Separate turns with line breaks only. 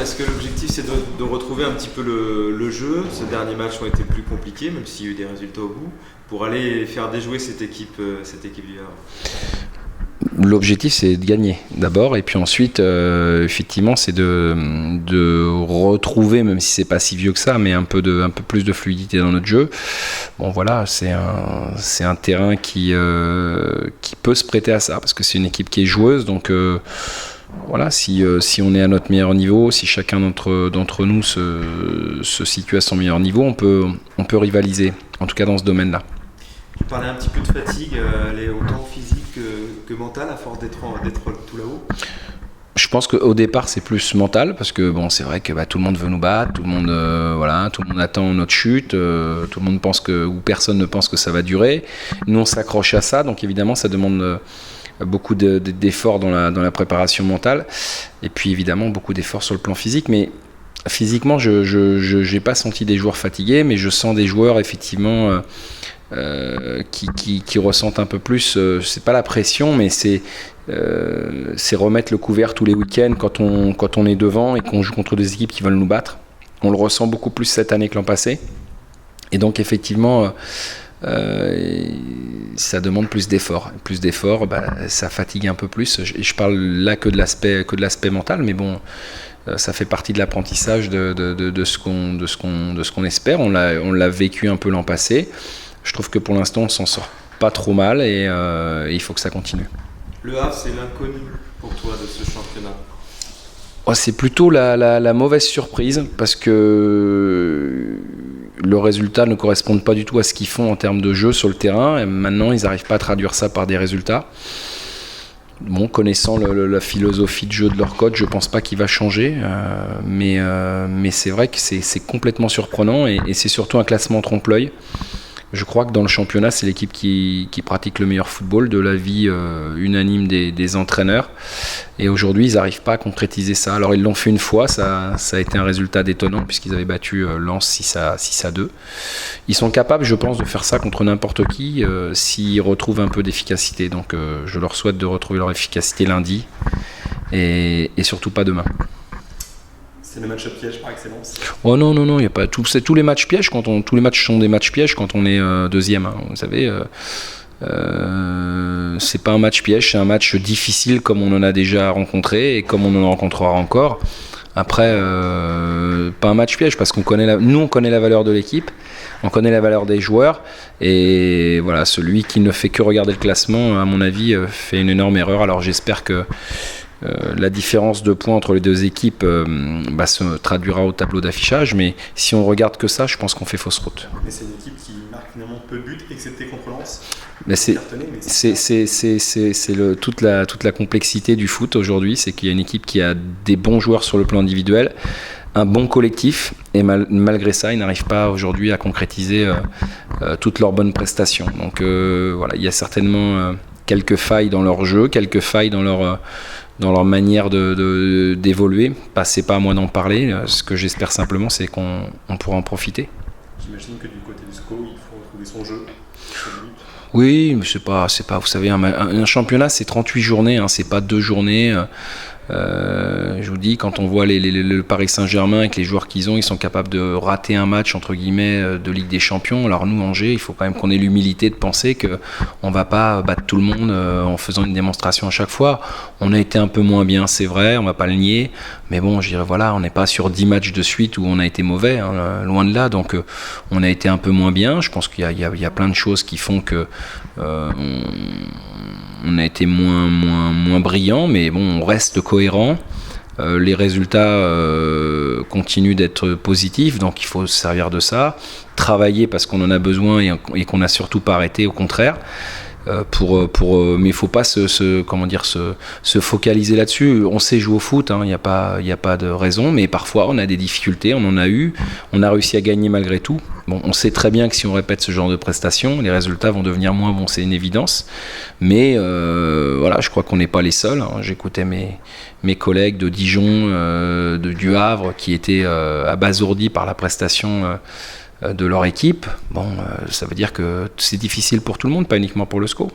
Est-ce que l'objectif c'est de retrouver un petit peu le jeu? Ces derniers matchs ont été plus compliqués, même s'il y a eu des résultats au bout, pour aller faire déjouer cette équipe du Havre.
L'objectif, c'est de gagner d'abord, et puis ensuite, effectivement, c'est de retrouver, même si c'est pas si vieux que ça, mais un peu plus de fluidité dans notre jeu. Bon, voilà, c'est un terrain qui peut se prêter à ça, parce que c'est une équipe qui est joueuse, donc voilà, si on est à notre meilleur niveau, si chacun d'entre nous se situe à son meilleur niveau, on peut rivaliser, en tout cas dans ce domaine-là.
Tu parlais un petit peu de fatigue, elle est autant physique que mentale à force d'être tout là-haut.
Je pense qu'au départ c'est plus mental, parce que bon, c'est vrai que tout le monde veut nous battre, tout le monde attend notre chute, tout le monde pense ou personne ne pense que ça va durer. Nous on s'accroche à ça, donc évidemment ça demande beaucoup d'efforts dans la préparation mentale, et puis évidemment beaucoup d'efforts sur le plan physique. Mais physiquement je n'ai pas senti des joueurs fatigués, mais je sens des joueurs effectivement qui ressentent un peu plus, c'est pas la pression, mais c'est remettre le couvert tous les week-ends quand on est devant et qu'on joue contre des équipes qui veulent nous battre. On le ressent beaucoup plus cette année que l'an passé, et donc effectivement ça demande plus d'efforts, ça fatigue un peu plus, et je parle là que de l'aspect mental, mais bon, ça fait partie de l'apprentissage de ce qu'on espère. On l'a vécu un peu l'an passé. Je trouve que pour l'instant on s'en sort pas trop mal, et il faut que ça continue.
Le Havre, c'est l'inconnu pour toi de ce championnat?
C'est plutôt la mauvaise surprise, parce que le résultat ne correspond pas du tout à ce qu'ils font en termes de jeu sur le terrain, et maintenant ils n'arrivent pas à traduire ça par des résultats. Bon, connaissant la philosophie de jeu de leur coach, je pense pas qu'il va changer, mais c'est vrai que c'est complètement surprenant, et c'est surtout un classement trompe-l'œil. Je crois que dans le championnat, c'est l'équipe qui pratique le meilleur football, de l'avis unanime des entraîneurs. Et aujourd'hui, ils n'arrivent pas à concrétiser ça. Alors, ils l'ont fait une fois, ça a été un résultat détonnant, puisqu'ils avaient battu Lens 6-2. Ils sont capables, je pense, de faire ça contre n'importe qui, s'ils retrouvent un peu d'efficacité. Donc, je leur souhaite de retrouver leur efficacité lundi, et surtout pas demain.
C'est le match piège par excellence.
Oh non, il y a pas tout. C'est tous les matchs pièges tous les matchs sont des matchs pièges quand on est deuxième. Hein, vous savez, c'est pas un match piège, c'est un match difficile comme on en a déjà rencontré et comme on en rencontrera encore. Après, pas un match piège, parce qu'on connaît on connaît la valeur de l'équipe, on connaît la valeur des joueurs, et voilà, celui qui ne fait que regarder le classement, à mon avis, fait une énorme erreur. Alors j'espère que la différence de points entre les deux équipes se traduira au tableau d'affichage, mais si on regarde que ça, je pense qu'on fait fausse route.
Mais c'est une équipe qui marque finalement peu de buts, excepté contre Lens.
Mais toute la complexité du foot aujourd'hui, c'est qu'il y a une équipe qui a des bons joueurs sur le plan individuel, un bon collectif, et malgré ça, ils n'arrivent pas aujourd'hui à concrétiser toutes leurs bonnes prestations. Donc voilà, il y a certainement quelques failles dans leur jeu, quelques failles dans leur manière d'évoluer. C'est pas à moi d'en parler. Ce que j'espère simplement, c'est qu'on pourra en profiter.
J'imagine que du côté du SCO, il faut retrouver son jeu.
Oui, mais c'est pas. Vous savez, un championnat, c'est 38 journées. Hein, c'est pas 2 journées. Je vous dis, quand on voit le Paris Saint-Germain avec les joueurs qu'ils ont, ils sont capables de rater un match entre guillemets de Ligue des Champions. Alors nous, Angers, il faut quand même qu'on ait l'humilité de penser qu'on va pas battre tout le monde en faisant une démonstration à chaque fois. On a été un peu moins bien, c'est vrai, on va pas le nier, mais bon, je dirais voilà, on n'est pas sur 10 matchs de suite où on a été mauvais, hein, loin de là. Donc on a été un peu moins bien. Je pense qu'il y a plein de choses qui font que on a été moins brillant, mais bon, on reste cohérent. Les résultats continuent d'être positifs, donc il faut se servir de ça, travailler parce qu'on en a besoin, et qu'on n'a surtout pas arrêté, au contraire. Mais il faut pas se focaliser là-dessus. On sait jouer au foot, il n'y a pas de raison, mais parfois on a des difficultés, on en a eu, on a réussi à gagner malgré tout. Bon, on sait très bien que si on répète ce genre de prestations, les résultats vont devenir moins bons, c'est une évidence. Mais voilà, je crois qu'on n'est pas les seuls. J'écoutais mes collègues de Dijon, du Havre, qui étaient abasourdis par la prestation de leur équipe. Bon, ça veut dire que c'est difficile pour tout le monde, pas uniquement pour le SCO.